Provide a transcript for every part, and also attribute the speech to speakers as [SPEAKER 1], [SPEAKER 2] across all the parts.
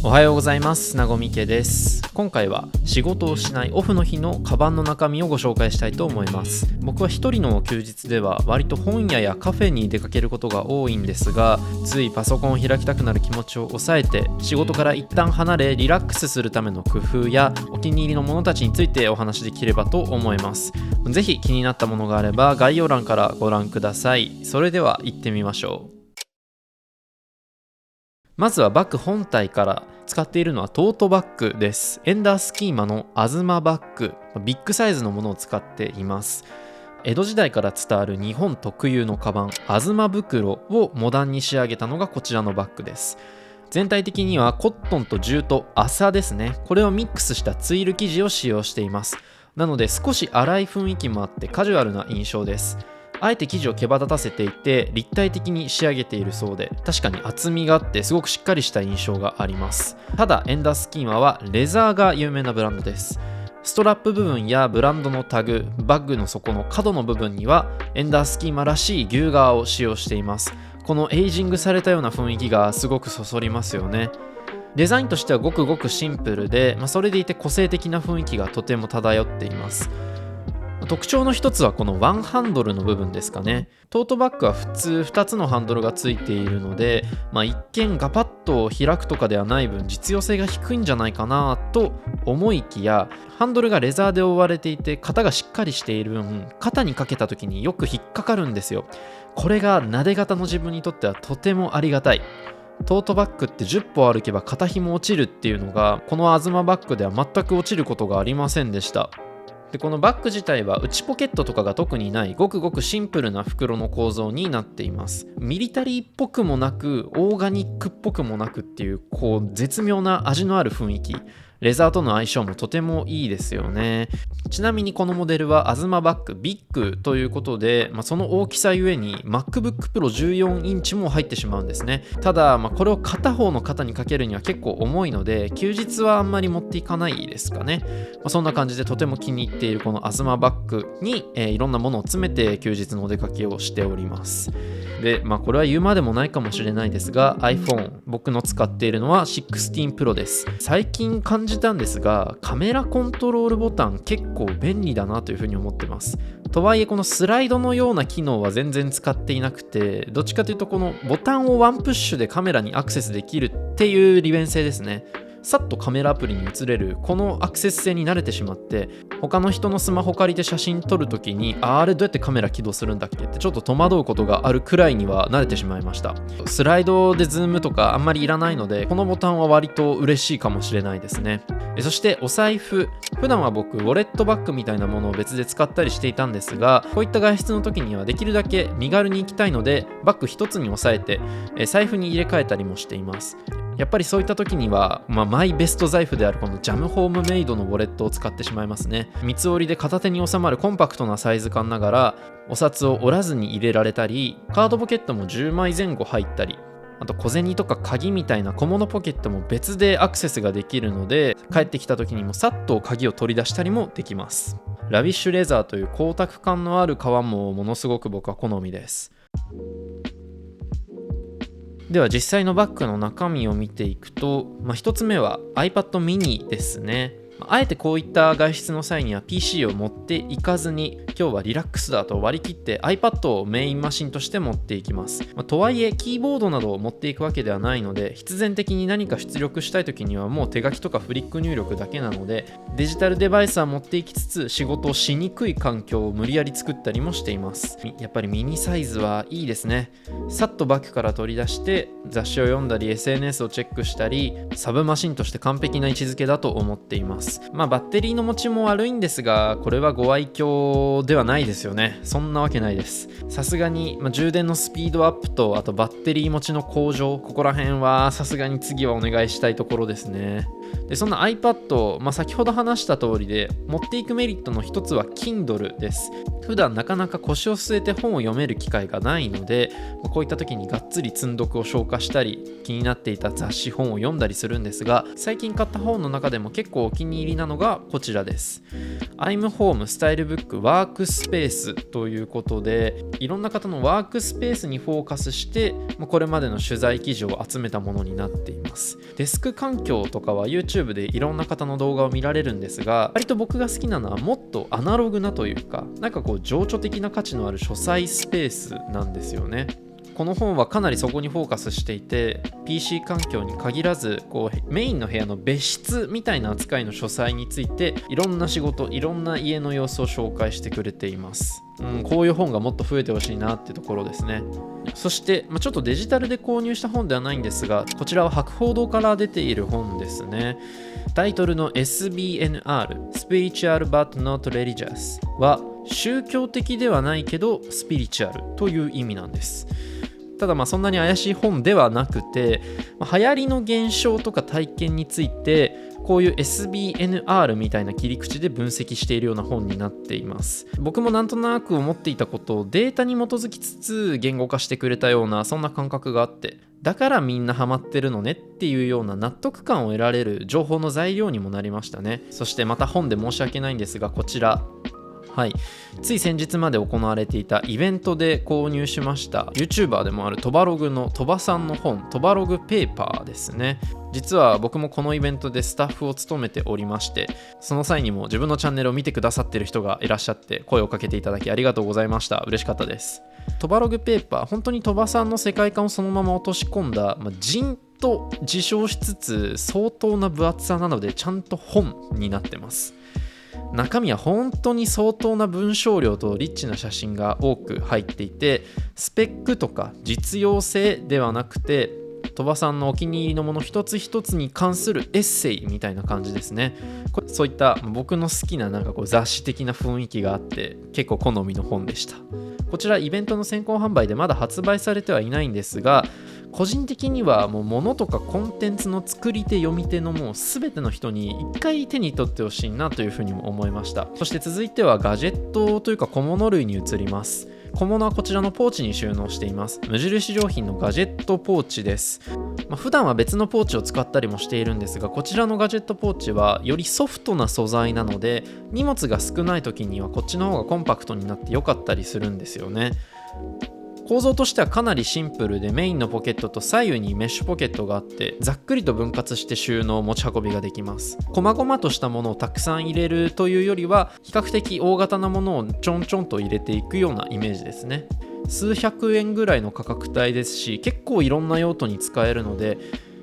[SPEAKER 1] おはようございます。なごみけです。今回は仕事をしないオフの日のカバンの中身をご紹介したいと思います。僕は一人の休日では割と本屋やカフェに出かけることが多いんですが、ついパソコンを開きたくなる気持ちを抑えて仕事から一旦離れリラックスするための工夫やお気に入りのものたちについてお話しできればと思います。ぜひ気になったものがあれば概要欄からご覧ください。それでは行ってみましょう。まずはバッグ本体から。使っているのはトートバッグです。エンダースキーマのアズマバッグ、ビッグサイズのものを使っています。江戸時代から伝わる日本特有のカバン、アズマ袋をモダンに仕上げたのがこちらのバッグです。全体的にはコットンとジュート、麻ですね、これをミックスしたツイル生地を使用しています。なので少し粗い雰囲気もあってカジュアルな印象です。あえて生地を毛羽立たせていて立体的に仕上げているそうで、確かに厚みがあってすごくしっかりした印象があります。ただエンダースキーマはレザーが有名なブランドです。ストラップ部分やブランドのタグ、バッグの底の角の部分にはエンダースキーマらしい牛革を使用しています。このエイジングされたような雰囲気がすごくそそりますよね。デザインとしてはごくごくシンプルで、それでいて個性的な雰囲気がとても漂っています。特徴の一つはこのワンハンドルの部分ですかね。トートバッグは普通2つのハンドルがついているので、一見ガパッと開くとかではない分実用性が低いんじゃないかなと思いきや、ハンドルがレザーで覆われていて型がしっかりしている分、肩にかけた時によく引っかかるんですよ。これが撫で型の自分にとってはとてもありがたい。トートバッグって10歩歩けば肩紐落ちるっていうのが、このアズマバッグでは全く落ちることがありませんでした。でこのバッグ自体は内ポケットとかが特にないごくごくシンプルな袋の構造になっています。ミリタリーっぽくもなくオーガニックっぽくもなくっていう絶妙な味のある雰囲気、レザーとの相性もとてもいいですよね。ちなみにこのモデルはアズマバッグビッグということで、その大きさゆえに MacBook Pro 14インチも入ってしまうんですね。ただ、これを片方の肩にかけるには結構重いので休日はあんまり持っていかないですかね。そんな感じでとても気に入っているこのアズマバッグに、いろんなものを詰めて休日のお出かけをしております。で、これは言うまでもないかもしれないですが iPhone、 僕の使っているのは16 Pro です。最近感じたんですが、カメラコントロールボタン結構便利だなというふうに思ってます。とはいえこのスライドのような機能は全然使っていなくて、どっちかというとこのボタンをワンプッシュでカメラにアクセスできるっていう利便性ですね。さっとカメラアプリに移れるこのアクセス性に慣れてしまって、他の人のスマホ借りて写真撮るときにあれどうやってカメラ起動するんだっけってちょっと戸惑うことがあるくらいには慣れてしまいました。スライドでズームとかあんまりいらないので、このボタンは割と嬉しいかもしれないですね。そしてお財布、普段は僕ウォレットバッグみたいなものを別で使ったりしていたんですが、こういった外出の時にはできるだけ身軽に行きたいのでバッグ一つに抑えて財布に入れ替えたりもしています。やっぱりそういった時には、マイベスト財布であるこのジャムホームメイドのウォレットを使ってしまいますね。三つ折りで片手に収まるコンパクトなサイズ感ながら、お札を折らずに入れられたり、カードポケットも10枚前後入ったり、あと小銭とか鍵みたいな小物ポケットも別でアクセスができるので、帰ってきた時にもさっと鍵を取り出したりもできます。ラビッシュレザーという光沢感のある革もものすごく僕は好みです。では実際のバッグの中身を見ていくと、1つ目は iPad mini ですね。あえてこういった外出の際には PC を持っていかずに、今日はリラックスだと割り切って iPad をメインマシンとして持っていきます。とはいえキーボードなどを持っていくわけではないので、必然的に何か出力したい時にはもう手書きとかフリック入力だけなので、デジタルデバイスは持っていきつつ仕事をしにくい環境を無理やり作ったりもしています。やっぱりミニサイズはいいですね。さっとバッグから取り出して雑誌を読んだり SNS をチェックしたり、サブマシンとして完璧な位置づけだと思っています。バッテリーの持ちも悪いんですが、これはご愛嬌ではないですよね。そんなわけないです。さすがに、充電のスピードアップと、あとバッテリー持ちの向上、ここら辺はさすがに次はお願いしたいところですね。でそんな iPad、先ほど話した通りで持っていくメリットの一つは Kindle です。普段なかなか腰を据えて本を読める機会がないので、こういった時にがっつり積読を消化したり気になっていた雑誌本を読んだりするんですが、最近買った本の中でも結構お気に入りなのがこちらです。 I'm Home スタイルブックワークスペースということで、いろんな方のワークスペースにフォーカスしてこれまでの取材記事を集めたものになっています。デスク環境とかは YouTube でいろんな方の動画を見られるんですが、割と僕が好きなのはもっとアナログなというか、なんかこう情緒的な価値のある書斎スペースなんですよね。この本はかなりそこにフォーカスしていて、 PC 環境に限らずメインの部屋の別室みたいな扱いの書斎についていろんな仕事、いろんな家の様子を紹介してくれています。こういう本がもっと増えてほしいなっていうところですね。そして、ちょっとデジタルで購入した本ではないんですが、こちらは博報堂から出ている本ですね。タイトルの SBNR Spiritual but not Religious は宗教的ではないけどスピリチュアルという意味なんです。ただそんなに怪しい本ではなくて、流行りの現象とか体験についてこういう SBNR みたいな切り口で分析しているような本になっています。僕もなんとなく思っていたことをデータに基づきつつ言語化してくれたような、そんな感覚があって、だからみんなハマってるのねっていうような納得感を得られる情報の材料にもなりましたね。そしてまた本で申し訳ないんですが、こちらつい先日まで行われていたイベントで購入しました YouTuber でもあるトバログの鳥羽さんの本、トバログペーパーですね。実は僕もこのイベントでスタッフを務めておりまして、その際にも自分のチャンネルを見てくださっている人がいらっしゃって声をかけていただきありがとうございました。嬉しかったです。トバログペーパー、本当に鳥羽さんの世界観をそのまま落とし込んだ、じんと自称しつつ相当な分厚さなのでちゃんと本になってます。中身は本当に相当な文章量とリッチな写真が多く入っていて、スペックとか実用性ではなくて鳥羽さんのお気に入りのもの一つ一つに関するエッセイみたいな感じですね。そういった僕の好きな雑誌的な雰囲気があって結構好みの本でした。こちらイベントの先行販売でまだ発売されてはいないんですが、個人的にはもう物とかコンテンツの作り手読み手のもう全ての人に一回手に取ってほしいなというふうにも思いました。そして続いてはガジェットというか小物類に移ります。小物はこちらのポーチに収納しています。無印良品のガジェットポーチです。普段は別のポーチを使ったりもしているんですが、こちらのガジェットポーチはよりソフトな素材なので荷物が少ない時にはこっちの方がコンパクトになって良かったりするんですよね。構造としてはかなりシンプルで、メインのポケットと左右にメッシュポケットがあってざっくりと分割して収納持ち運びができます。細々としたものをたくさん入れるというよりは比較的大型なものをちょんちょんと入れていくようなイメージですね。数百円ぐらいの価格帯ですし、結構いろんな用途に使えるので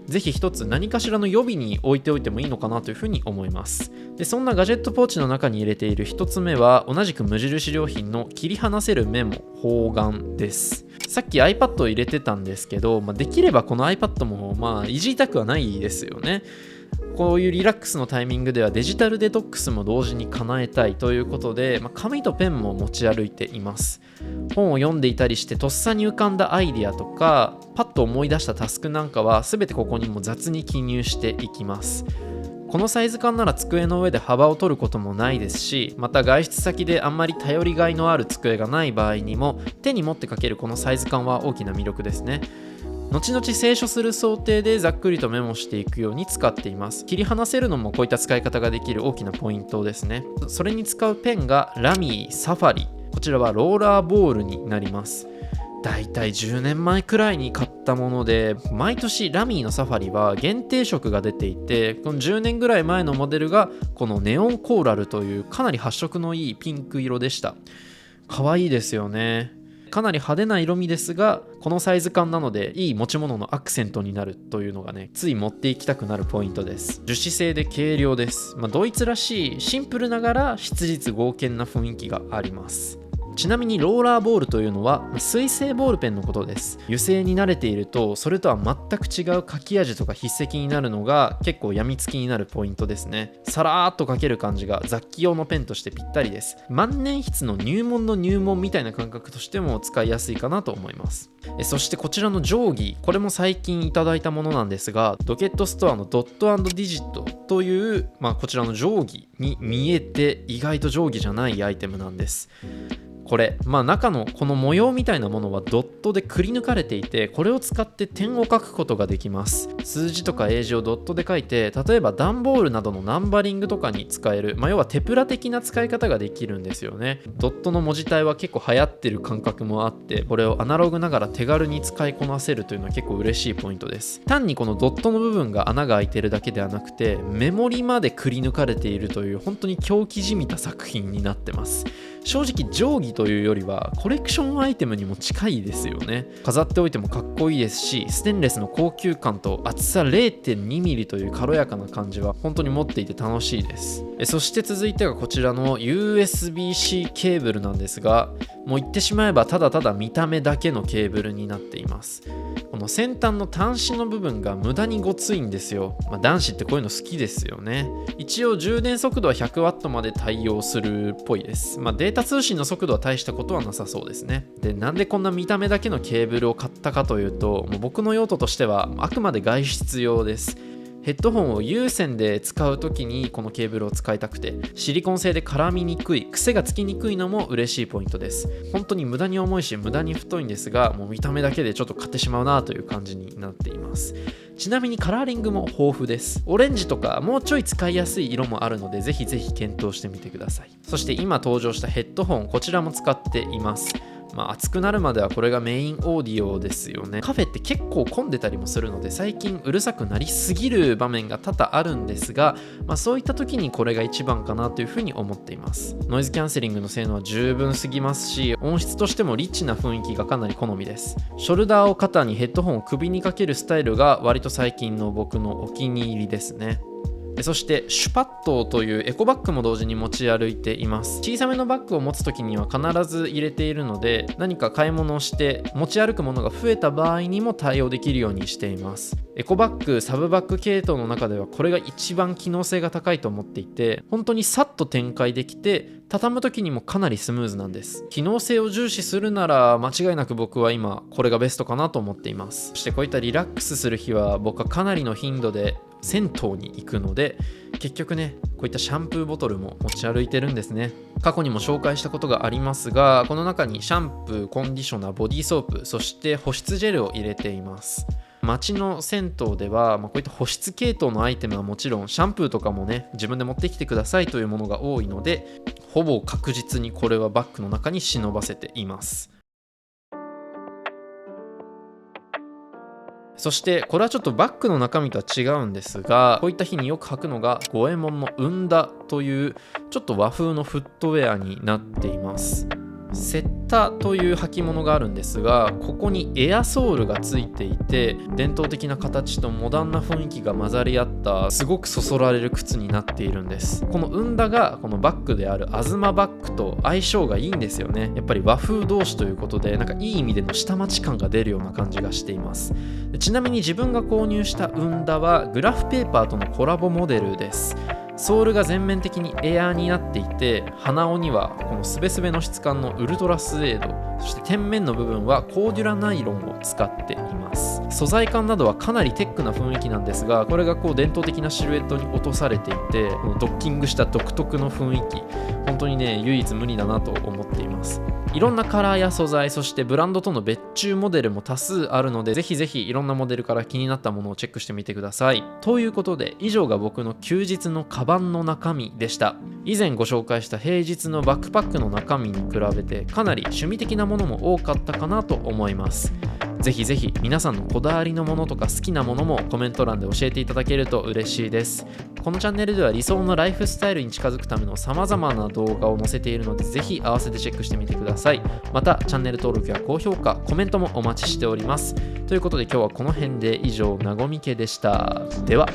[SPEAKER 1] ぜひ一つ何かしらの予備に置いておいてもいいのかなというふうに思います。でそんなガジェットポーチの中に入れている一つ目は同じく無印良品の切り離せるメモ方眼です。さっき iPad を入れてたんですけど、できればこの iPad もいじりたくはないですよね。こういうリラックスのタイミングではデジタルデトックスも同時に叶えたいということで、紙とペンも持ち歩いています。本を読んでいたりしてとっさに浮かんだアイディアとかパッと思い出したタスクなんかは全てここにも雑に記入していきます。このサイズ感なら机の上で幅を取ることもないですし、また外出先であんまり頼りがいのある机がない場合にも手に持って書けるこのサイズ感は大きな魅力ですね。後々清書する想定でざっくりとメモしていくように使っています。切り離せるのもこういった使い方ができる大きなポイントですね。それに使うペンがラミーサファリ、こちらはローラーボールになります。だいたい10年前くらいに買ったもので、毎年ラミーのサファリは限定色が出ていて、この10年ぐらい前のモデルがこのネオンコーラルというかなり発色のいいピンク色でした。可愛いですよね。かなり派手な色味ですがこのサイズ感なのでいい持ち物のアクセントになるというのがね、つい持っていきたくなるポイントです。樹脂製で軽量です。ドイツらしいシンプルながら質実剛健な雰囲気があります。ちなみにローラーボールというのは水性ボールペンのことです。油性に慣れているとそれとは全く違う書き味とか筆跡になるのが結構病みつきになるポイントですね。さらーっと書ける感じが雑記用のペンとしてぴったりです。万年筆の入門の入門みたいな感覚としても使いやすいかなと思います。そしてこちらの定規、これも最近いただいたものなんですが、ドケットストアのドット&ディジットという、こちらの定規に見えて意外と定規じゃないアイテムなんです。これ、中のこの模様みたいなものはドットでくり抜かれていて、これを使って点を書くことができます。数字とか英字をドットで書いて、例えば段ボールなどのナンバリングとかに使える、要はテプラ的な使い方ができるんですよね。ドットの文字体は結構流行ってる感覚もあって、これをアナログながら手軽に使いこなせるというのは結構嬉しいポイントです。単にこのドットの部分が穴が開いてるだけではなくて、メモリまでくり抜かれているという本当に狂気じみた作品になってます。正直定規というよりはコレクションアイテムにも近いですよね。飾っておいてもかっこいいですし、ステンレスの高級感と厚さ 0.2mm という軽やかな感じは本当に持っていて楽しいです。そして続いてはこちらの USB-C ケーブルなんですが、もう言ってしまえばただただ見た目だけのケーブルになっています。この先端の端子の部分が無駄にごついんですよ。男子ってこういうの好きですよね。一応充電速度は 100W まで対応するっぽいです。データ通信の速度は大したことはなさそうですね。で、なんでこんな見た目だけのケーブルを買ったかというと、もう僕の用途としてはあくまで外出用です。ヘッドホンを有線で使うときにこのケーブルを使いたくて、シリコン製で絡みにくい、癖がつきにくいのも嬉しいポイントです。本当に無駄に重いし無駄に太いんですが、もう見た目だけでちょっと買ってしまうなという感じになっています。ちなみにカラーリングも豊富です。オレンジとかもうちょい使いやすい色もあるので、ぜひぜひ検討してみてください。そして今登場したヘッドホン、こちらも使っています。暑くなるまではこれがメインオーディオですよね。カフェって結構混んでたりもするので、最近うるさくなりすぎる場面が多々あるんですが、そういった時にこれが一番かなというふうに思っています。ノイズキャンセリングの性能は十分すぎますし、音質としてもリッチな雰囲気がかなり好みです。ショルダーを肩にヘッドホンを首にかけるスタイルが割と最近の僕のお気に入りですね。そしてシュパットというエコバッグも同時に持ち歩いています。小さめのバッグを持つ時には必ず入れているので、何か買い物をして持ち歩くものが増えた場合にも対応できるようにしています。エコバッグ、サブバッグ系統の中ではこれが一番機能性が高いと思っていて、本当にさっと展開できて畳む時にもかなりスムーズなんです。機能性を重視するなら間違いなく僕は今これがベストかなと思っています。そしてこういったリラックスする日は僕はかなりの頻度で銭湯に行くので、結局ね、こういったシャンプーボトルも持ち歩いてるんですね。過去にも紹介したことがありますが、この中にシャンプー、コンディショナー、ボディーソープ、そして保湿ジェルを入れています。街の銭湯では、こういった保湿系統のアイテムはもちろん、シャンプーとかもね、自分で持ってきてくださいというものが多いので、ほぼ確実にこれはバッグの中に忍ばせています。そしてこれはちょっとバッグの中身とは違うんですが、こういった日によく履くのが五右衛門の運ダというちょっと和風のフットウェアになっています。セッタという履物があるんですが、ここにエアソールがついていて、伝統的な形とモダンな雰囲気が混ざり合ったすごくそそられる靴になっているんです。この運ダがこのバッグである東バッグと相性がいいんですよね。やっぱり和風同士ということで、いい意味での下町感が出るような感じがしています。ちなみに自分が購入した運ダはグラフペーパーとのコラボモデルです。ソールが全面的にエアーになっていて、鼻緒にはこのスベスベの質感のウルトラスエード、そして天面の部分はコーデュラナイロンを使っています。素材感などはかなりテックな雰囲気なんですが、これが伝統的なシルエットに落とされていて、このドッキングした独特の雰囲気、本当にね、唯一無二だなと思っています。いろんなカラーや素材、そしてブランドとの別注モデルも多数あるので、ぜひぜひいろんなモデルから気になったものをチェックしてみてください。ということで、以上が僕の休日のカバンの中身でした。以前ご紹介した平日のバックパックの中身に比べて、かなり趣味的なものも多かったかなと思います。ぜひぜひ皆さんのこだわりのものとか好きなものもコメント欄で教えていただけると嬉しいです。このチャンネルでは理想のライフスタイルに近づくための様々な動画を載せているので、ぜひ合わせてチェックしてみてください。またチャンネル登録や高評価、コメントもお待ちしております。ということで今日はこの辺で以上、なごみ家でした。では。